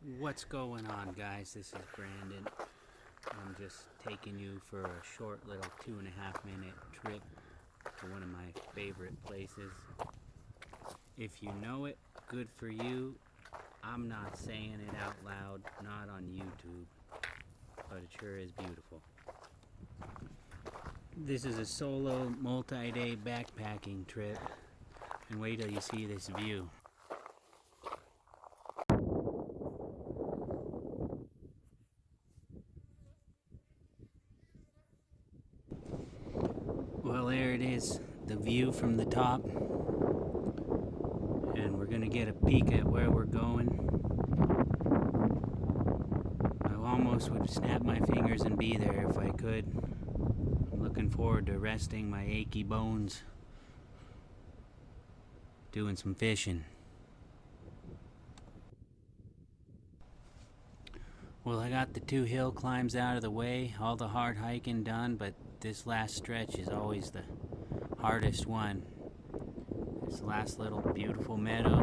What's going on, guys? This is Brandon. I'm just taking you for a short little 2.5 minute trip to one of my favorite places. If you know it, good for you. I'm not saying it out loud, not on YouTube, but it sure is beautiful. This is a solo multi-day backpacking trip, and wait till you see this view. Well, there it is, the view from the top, and we're gonna get a peek at where we're going. I almost would snap my fingers and be there if I could. I'm looking forward to resting my achy bones, doing some fishing. Well, I got the 2 hill climbs out of the way, all the hard hiking done, but this last stretch is always the hardest one. This last little beautiful meadow,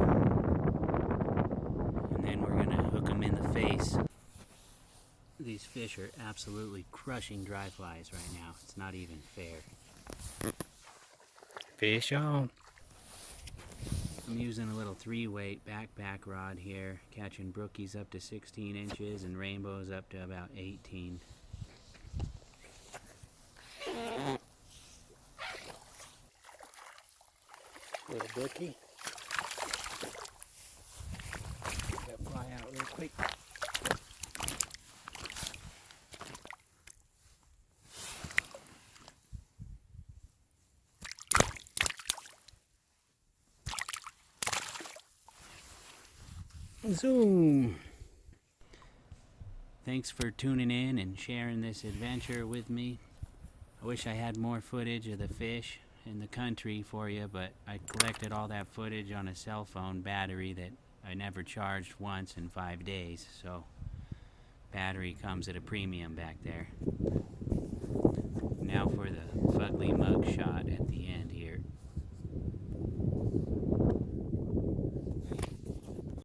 and then we're gonna hook them in the face. These fish are absolutely crushing dry flies right now. It's not even fair. Fish on. I'm using a little 3-weight backpack rod here, catching brookies up to 16 inches and rainbows up to about 18. Little brookie. Get that fly out real quick. Zoom! Thanks for tuning in and sharing this adventure with me. I wish I had more footage of the fish in the country for you, but I collected all that footage on a cell phone battery that I never charged once in 5 days, so battery comes at a premium back there. Now for the fugly mug shot at the end.